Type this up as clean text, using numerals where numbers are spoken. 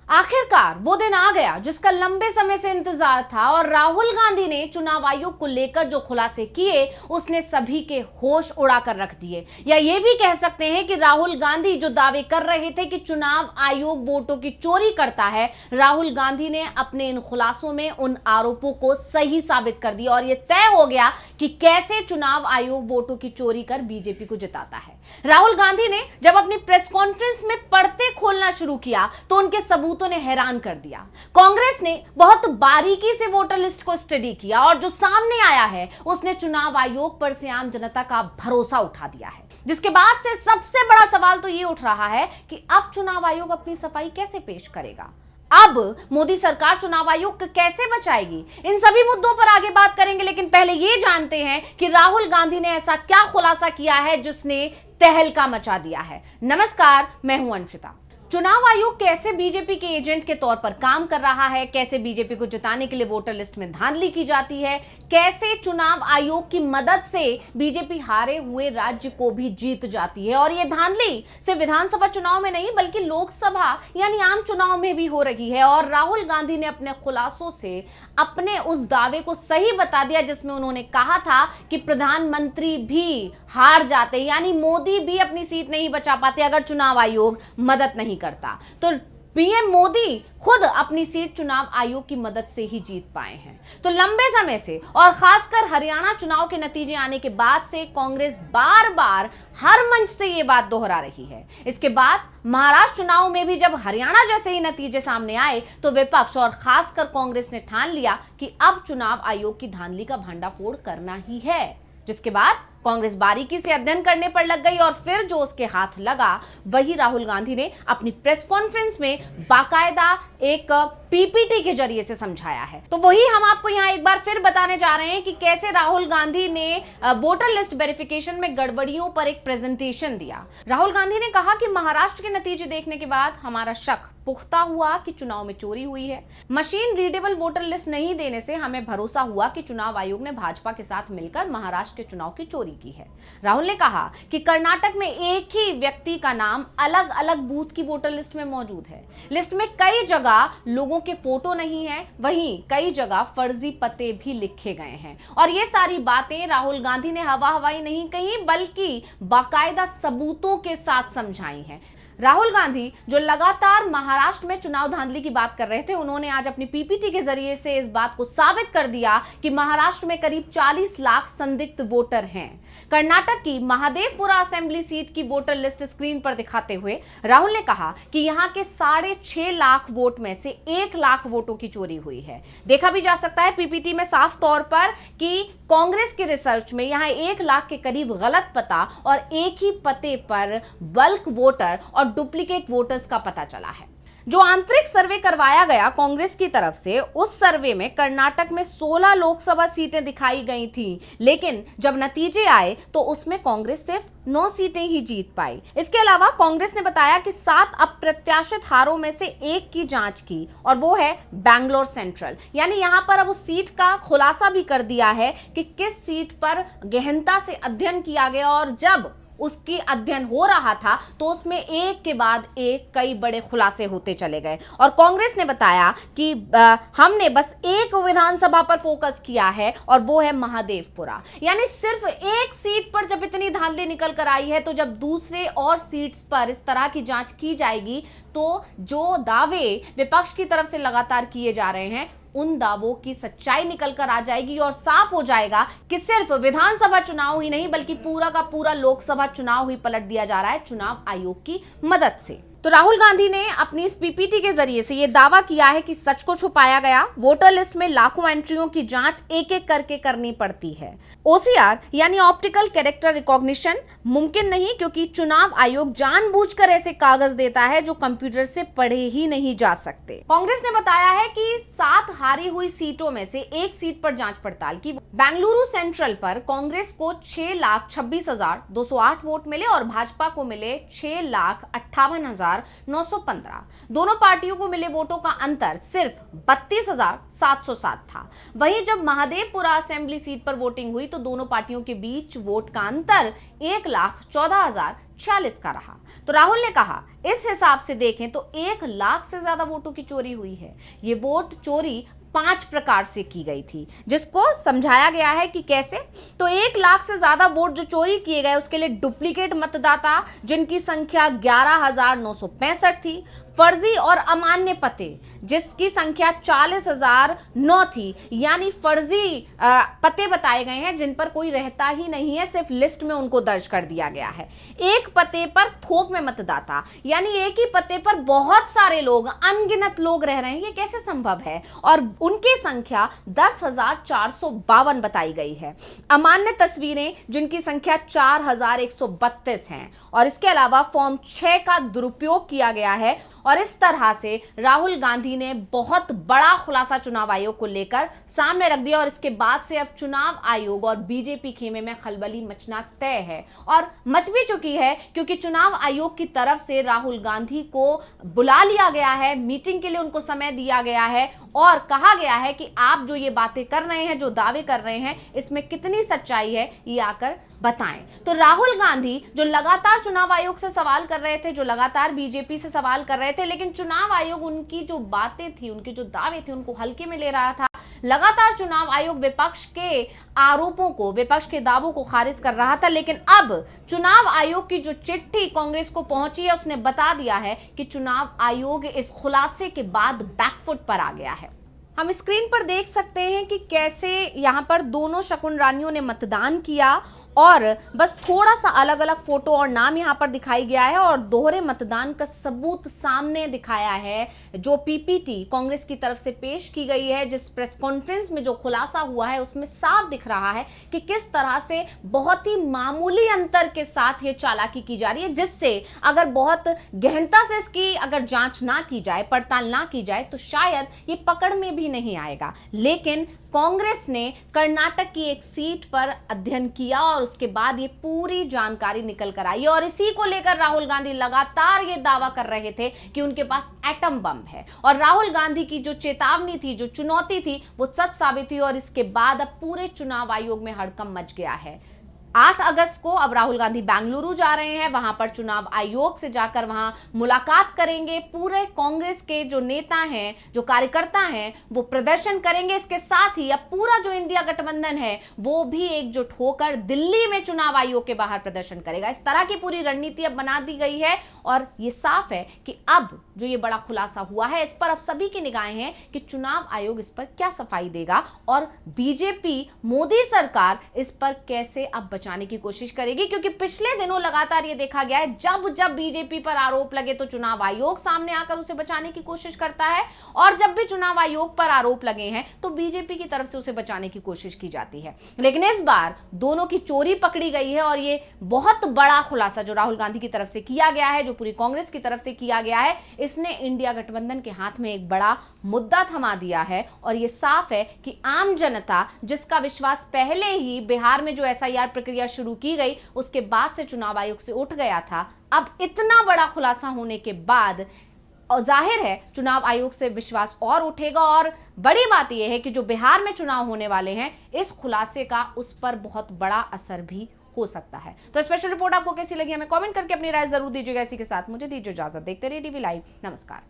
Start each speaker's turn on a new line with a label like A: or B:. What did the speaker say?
A: आखिरकार वो दिन आ गया जिसका लंबे समय से इंतजार था और राहुल गांधी ने चुनाव आयोग को लेकर जो खुलासे किए उसने सभी के होश उड़ाकर रख दिए। या ये भी कह सकते हैं कि राहुल गांधी जो दावे कर रहे थे कि चुनाव आयोग वोटों की चोरी करता है, राहुल गांधी ने अपने इन खुलासों में उन आरोपों को सही साबित कर दिया और यह तय हो गया कि कैसे चुनाव आयोग वोटों की चोरी कर बीजेपी को जिताता है। राहुल गांधी ने जब अपनी प्रेस कॉन्फ्रेंस में पर्दे खोलना शुरू किया तो उनके सबूतों ने हैरान कर दिया। कांग्रेस ने बहुत बारीकी से वोटर लिस्ट को स्टडी किया और जो सामने आया है उसने चुनाव आयोग पर से आम जनता का भरोसा उठा दिया है, जिसके बाद से सबसे बड़ा सवाल तो ये उठ रहा है कि अब चुनाव आयोग अपनी सफाई कैसे पेश करेगा। अब मोदी सरकार चुनाव आयोग को कैसे बचाएगी, इन सभी मुद्दों पर आगे बात करेंगे। लेकिन पहले ये जानते हैं कि राहुल गांधी ने ऐसा क्या खुलासा किया है जिसने तहलका मचा दिया है। नमस्कार, मैं हूं अंशिता। चुनाव आयोग कैसे बीजेपी के एजेंट के तौर पर काम कर रहा है, कैसे बीजेपी को जिताने के लिए वोटर लिस्ट में धांधली की जाती है, कैसे चुनाव आयोग की मदद से बीजेपी हारे हुए राज्य को भी जीत जाती है और यह धांधली सिर्फ विधानसभा चुनाव में नहीं बल्कि लोकसभा यानी आम चुनाव में भी हो रही है। और राहुल गांधी ने अपने खुलासों से अपने उस दावे को सही बता दिया जिसमें उन्होंने कहा था कि प्रधानमंत्री भी हार जाते, यानी मोदी भी अपनी सीट नहीं बचा पाते अगर चुनाव आयोग मदद नहीं करता। तो पीएम मोदी खुद अपनी सीट चुनाव आयोग की मदद से ही जीत पाए हैं। तो लंबे समय से और खासकर हरियाणा चुनाव के नतीजे आने के बाद से कांग्रेस बार बार हर मंच से यह बात दोहरा रही है। इसके बाद महाराष्ट्र चुनाव में भी जब हरियाणा जैसे ही नतीजे सामने आए तो विपक्ष और खासकर कांग्रेस ने ठान लिया कि अब चुनाव आयोग की धांधली का भंडाफोड़ करना ही है, जिसके बाद कांग्रेस बारीकी से अध्ययन करने पर लग गई और फिर जो उसके हाथ लगा वही राहुल गांधी ने अपनी प्रेस कॉन्फ्रेंस में बाकायदा एक पीपीटी के जरिए से समझाया है। तो वही हम आपको यहां एक बार फिर बताने जा रहे हैं कि कैसे राहुल गांधी ने वोटर लिस्ट वेरिफिकेशन में गड़बड़ियों पर एक प्रेजेंटेशन दिया। राहुल गांधी ने कहा कि महाराष्ट्र के नतीजे देखने के बाद हमारा शक पुख्ता हुआ कि चुनाव में चोरी हुई है। मशीन रीडेबल वोटर लिस्ट नहीं देने से हमें भरोसा हुआ कि चुनाव आयोग ने भाजपा के साथ मिलकर महाराष्ट्र के चुनाव की चोरी की है। राहुल ने कहा कि कर्नाटक में एक ही व्यक्ति का नाम अलग अलग बूथ की वोटर लिस्ट में मौजूद है। लिस्ट में कई जगह लोगों के फोटो नहीं है, वहीं कई जगह फर्जी पते भी लिखे गए हैं। और ये सारी बातें राहुल गांधी ने हवा हवाई नहीं कही बल्कि बाकायदा सबूतों के साथ समझाई हैं। राहुल गांधी जो लगातार महाराष्ट्र में चुनाव धांधली की बात कर रहे थे, उन्होंने आज अपनी पीपीटी के जरिए से इस बात को साबित कर दिया कि महाराष्ट्र में करीब 40 लाख संदिग्ध वोटर हैं। कर्नाटक की महादेवपुरा असेंबली सीट की वोटर लिस्ट स्क्रीन पर दिखाते हुए राहुल ने कहा कि यहां के 6.5 लाख वोट में से 1 लाख वोटों की चोरी हुई है। देखा भी जा सकता है पीपीटी में साफ तौर पर कि कांग्रेस के रिसर्च में यहां 1 लाख के करीब गलत पता और एक ही पते पर बल्क वोटर और डुप्लीकेट वोटर्स का पता चला है। जो आंतरिक सर्वे करवाया गया कांग्रेस की तरफ से, उस सर्वे में कर्नाटक में 16 लोकसभा सीटें दिखाई गई थी, लेकिन जब नतीजे आए तो उसमें कांग्रेस सिर्फ 9 सीटें ही जीत पाई। इसके अलावा कांग्रेस ने बताया कि 7 अप्रत्याशित हारों में से एक की जांच की और वो है बैंगलोर सेंट्रल, यानी यहां पर अब उस सीट का खुलासा भी कर दिया है कि किस सीट पर गहनता से अध्ययन किया गया और जब उसकी अध्ययन हो रहा था तो उसमें एक के बाद एक कई बड़े खुलासे होते चले गए। और कांग्रेस ने बताया कि हमने बस एक विधानसभा पर फोकस किया है और वो है महादेवपुरा, यानी सिर्फ एक सीट पर जब इतनी धांधली निकल कर आई है तो जब दूसरे और सीट्स पर इस तरह की जांच की जाएगी तो जो दावे विपक्ष की तरफ से लगातार किए जा रहे हैं उन दावों की सच्चाई निकल कर आ जाएगी और साफ हो जाएगा कि सिर्फ विधानसभा चुनाव ही नहीं बल्कि पूरा का पूरा लोकसभा चुनाव ही पलट दिया जा रहा है चुनाव आयोग की मदद से। तो राहुल गांधी ने अपनी इस पीपीटी के जरिए से यह दावा किया है कि सच को छुपाया गया। वोटर लिस्ट में लाखों एंट्रियों की जांच एक एक करके करनी पड़ती है। ओसीआर यानी ऑप्टिकल कैरेक्टर रिकॉग्निशन मुमकिन नहीं, क्योंकि चुनाव आयोग जानबूझकर ऐसे कागज देता है जो कंप्यूटर से पढ़े ही नहीं जा सकते। कांग्रेस ने बताया है कि 7 हारी हुई सीटों में से एक सीट पर जांच पड़ताल की। बेंगलुरु सेंट्रल पर कांग्रेस को 6,26,208 वोट मिले और भाजपा को मिले 6,58,000 32,915। दोनों पार्टियों को मिले वोटों का अंतर सिर्फ 32,707 था। वहीं जब महादेवपुरा असेंबली सीट पर वोटिंग हुई तो दोनों पार्टियों के बीच वोट का अंतर 1,14,046 का रहा। तो राहुल ने कहा, इस हिसाब से देखें तो 1 लाख से ज्यादा वोटों की चोरी हुई है। ये वोट चोरी 5 प्रकार से की गई थी, जिसको समझाया गया है कि कैसे। तो 1 लाख से ज्यादा वोट जो चोरी किए गए उसके लिए डुप्लीकेट मतदाता जिनकी संख्या 11,965 थी, फर्जी और अमान्य पते जिसकी संख्या 40,009 थी, यानी फर्जी पते बताए गए हैं जिन पर कोई रहता ही नहीं है, सिर्फ लिस्ट में उनको दर्ज कर दिया गया है। एक पते पर थोक में मतदाता, यानी एक ही पते पर बहुत सारे लोग, अनगिनत लोग रह रहे हैं, ये कैसे संभव है? और उनकी संख्या 10,452 बताई गई है। अमान्य तस्वीरें जिनकी संख्या 4,132 है, और इसके अलावा फॉर्म 6 का दुरुपयोग किया गया है। और इस तरह से राहुल गांधी ने बहुत बड़ा खुलासा चुनाव आयोग को लेकर सामने रख दिया, और इसके बाद से अब चुनाव आयोग और बीजेपी खेमे में खलबली मचना तय है, और मच भी चुकी है, क्योंकि चुनाव आयोग की तरफ से राहुल गांधी को बुला लिया गया है, मीटिंग के लिए उनको समय दिया गया है, और कहा गया है कि आप जो ये बातें कर रहे हैं, जो दावे कर रहे हैं, इसमें कितनी सच्चाई है ये आकर बताएं। तो राहुल गांधी जो लगातार चुनाव आयोग से सवाल कर रहे थे, जो लगातार बीजेपी से सवाल कर रहे थे, लेकिन चुनाव आयोग उनकी जो बातें थी, उनके जो दावे थे, उनको हल्के में ले रहा था। लगातार चुनाव आयोग विपक्ष के आरोपों को, विपक्ष के दावों को खारिज कर रहा था, लेकिन अब चुनाव आयोग की जो चिट्ठी कांग्रेस को पहुंची है, उसने बता दिया है कि चुनाव आयोग इस खुलासे के बाद बैकफुट पर आ गया है। हम स्क्रीन पर देख सकते हैं कि कैसे यहां पर दोनों शकुन रानियों ने मतदान किया, और बस थोड़ा सा अलग अलग फोटो और नाम यहां पर दिखाई गया है, और दोहरे मतदान का सबूत सामने दिखाया है। जो पीपीटी कांग्रेस की तरफ से पेश की गई है, जिस प्रेस कॉन्फ्रेंस में जो खुलासा हुआ है, उसमें साफ दिख रहा है कि किस तरह से बहुत ही मामूली अंतर के साथ ये चालाकी की जा रही है, जिससे अगर बहुत गहनता से इसकी अगर जांच ना की जाए, पड़ताल ना की जाए, तो शायद ये पकड़ में भी नहीं आएगा। लेकिन कांग्रेस ने कर्नाटक की एक सीट पर अध्ययन किया, और उसके बाद ये पूरी जानकारी निकल कर आई, और इसी को लेकर राहुल गांधी लगातार ये दावा कर रहे थे कि उनके पास एटम बम है। और राहुल गांधी की जो चेतावनी थी, जो चुनौती थी, वो सच साबित हुई, और इसके बाद अब पूरे चुनाव आयोग में हड़कंप मच गया है। 8 अगस्त को अब राहुल गांधी बेंगलुरु जा रहे हैं, वहां पर चुनाव आयोग से जाकर वहां मुलाकात करेंगे। पूरे कांग्रेस के जो नेता हैं, जो कार्यकर्ता हैं, वो प्रदर्शन करेंगे। इसके साथ ही अब पूरा जो इंडिया गठबंधन है, वो भी एकजुट होकर दिल्ली में चुनाव आयोग के बाहर प्रदर्शन करेगा। इस तरह की पूरी रणनीति अब बना दी गई है, और ये साफ है कि अब जो ये बड़ा खुलासा हुआ है, इस पर अब सभी की निगाहें हैं कि चुनाव आयोग इस पर क्या सफाई देगा, और बीजेपी, मोदी सरकार इस पर कैसे अब बचाने की कोशिश करेगी। क्योंकि पिछले दिनों लगातार ये देखा गया है, जब जब बीजेपी पर आरोप लगे तो चुनाव आयोग सामने आकर उसे बचाने की कोशिश करता है, और जब भी चुनाव आयोग पर आरोप लगे हैं तो बीजेपी की तरफ से उसे बचाने की कोशिश की जाती है। लेकिन इस बार दोनों की चोरी पकड़ी गई है, और ये बहुत बड़ा खुलासा जो राहुल गांधी की तरफ से किया गया है, जो पूरी कांग्रेस की तरफ से किया गया है, इसने इंडिया गठबंधन के हाथ में एक बड़ा मुद्दा थमा दिया है। और ये साफ है कि आम जनता, जिसका विश्वास पहले ही बिहार में जो एसआईआर प्रक्रिया शुरू की गई, उसके बाद से चुनाव आयोग से उठ गया था, अब इतना बड़ा खुलासा होने के बाद और जाहिर है चुनाव आयोग से विश्वास और उठेगा। और बड़ी बात यह है कि जो बिहार में चुनाव होने वाले हैं, इस खुलासे का उस पर बहुत बड़ा असर भी हो सकता है। तो स्पेशल रिपोर्ट आपको कैसी लगी, हमें कमेंट करके अपनी राय जरूर दीजिएगा। इसी के साथ मुझे दीजिए इजाजत। देखते रहिए टीवी लाइव। नमस्कार।